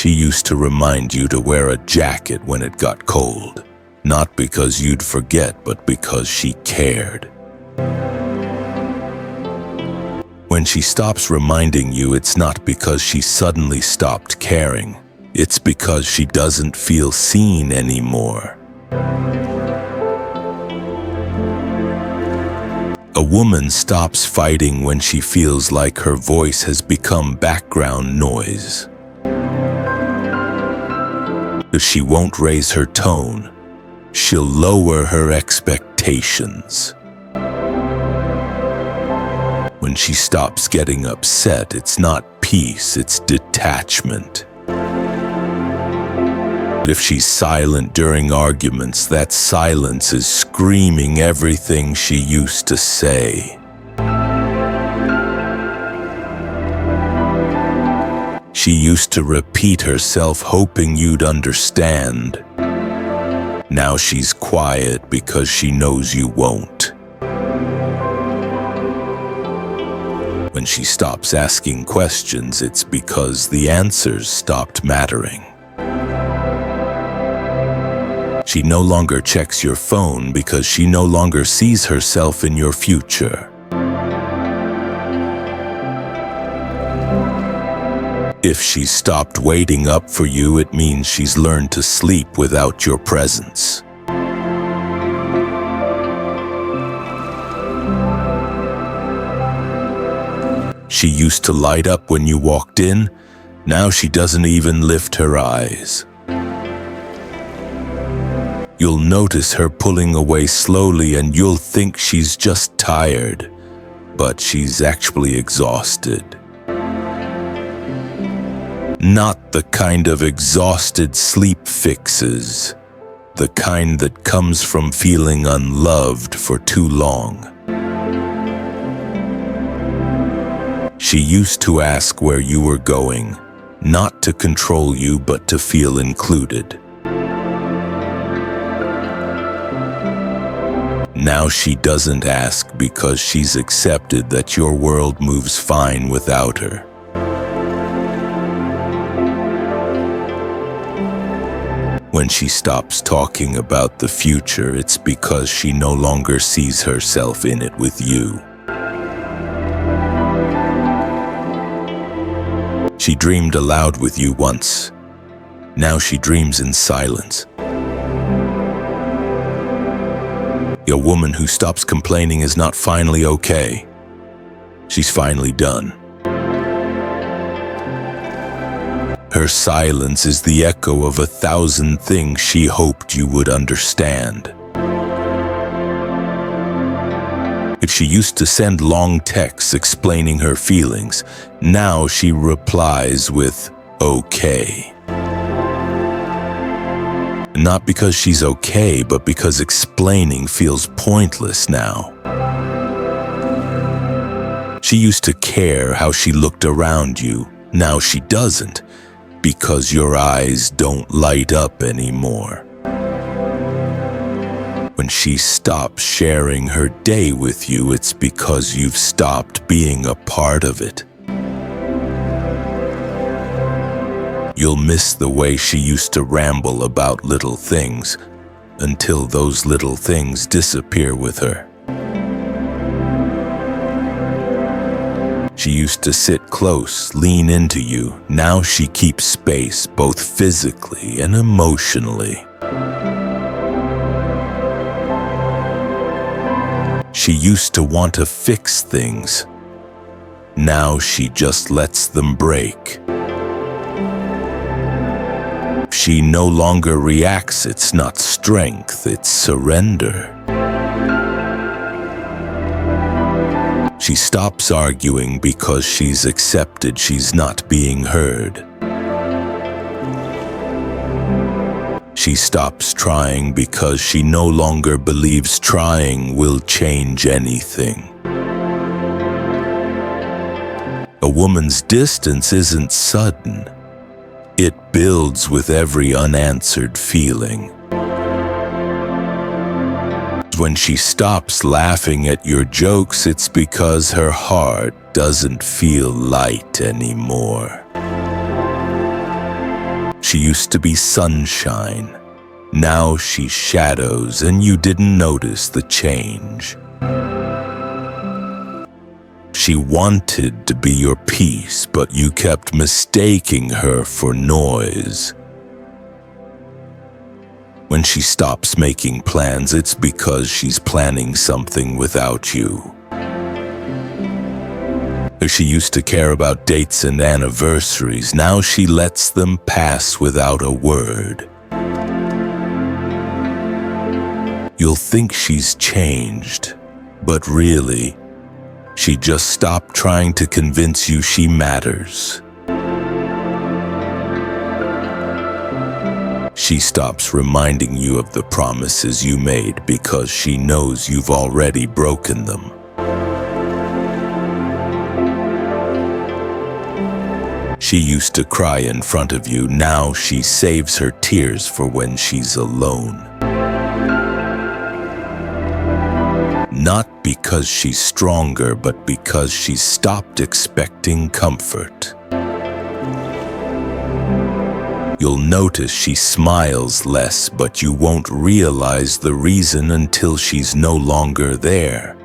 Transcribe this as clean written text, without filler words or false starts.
She used to remind you to wear a jacket when it got cold, not because you'd forget, but because she cared. When she stops reminding you, it's not because she suddenly stopped caring. It's because she doesn't feel seen anymore. A woman stops fighting when she feels like her voice has become background noise. If she won't raise her tone, she'll lower her expectations. When she stops getting upset, it's not peace, it's detachment. If she's silent during arguments, that silence is screaming everything she used to say. She used to repeat herself, hoping you'd understand. Now she's quiet because she knows you won't. When she stops asking questions, it's because the answers stopped mattering. She no longer checks your phone because she no longer sees herself in your future. If she's stopped waiting up for you, it means she's learned to sleep without your presence. She used to light up when you walked in. Now she doesn't even lift her eyes. You'll notice her pulling away slowly and you'll think she's just tired, but she's actually exhausted. Not the kind of exhausted sleep fixes, the kind that comes from feeling unloved for too long. She used to ask where you were going, not to control you, but to feel included. Now she doesn't ask because she's accepted that your world moves fine without her. When she stops talking about the future, it's because she no longer sees herself in it with you. She dreamed aloud with you once. Now she dreams in silence. A woman who stops complaining is not finally okay. She's finally done. Her silence is the echo of 1,000 things she hoped you would understand. If she used to send long texts explaining her feelings, now she replies with, "Okay." Not because she's okay, but because explaining feels pointless now. She used to care how she looked around you. Now she doesn't, because your eyes don't light up anymore. When she stops sharing her day with you, it's because you've stopped being a part of it. You'll miss the way she used to ramble about little things, until those little things disappear with her. She used to sit close, lean into you. Now she keeps space, both physically and emotionally. She used to want to fix things. Now she just lets them break. She no longer reacts. It's not strength, it's surrender. She stops arguing because she's accepted she's not being heard. She stops trying because she no longer believes trying will change anything. A woman's distance isn't sudden. It builds with every unanswered feeling. When she stops laughing at your jokes, it's because her heart doesn't feel light anymore. She used to be sunshine. Now she's shadows, and you didn't notice the change. She wanted to be your peace, but you kept mistaking her for noise. When she stops making plans, it's because she's planning something without you. She used to care about dates and anniversaries. Now she lets them pass without a word. You'll think she's changed, but really, she just stopped trying to convince you she matters. She stops reminding you of the promises you made because she knows you've already broken them. She used to cry in front of you. Now she saves her tears for when she's alone. Not because she's stronger, but because she's stopped expecting comfort. You'll notice she smiles less, but you won't realize the reason until she's no longer there.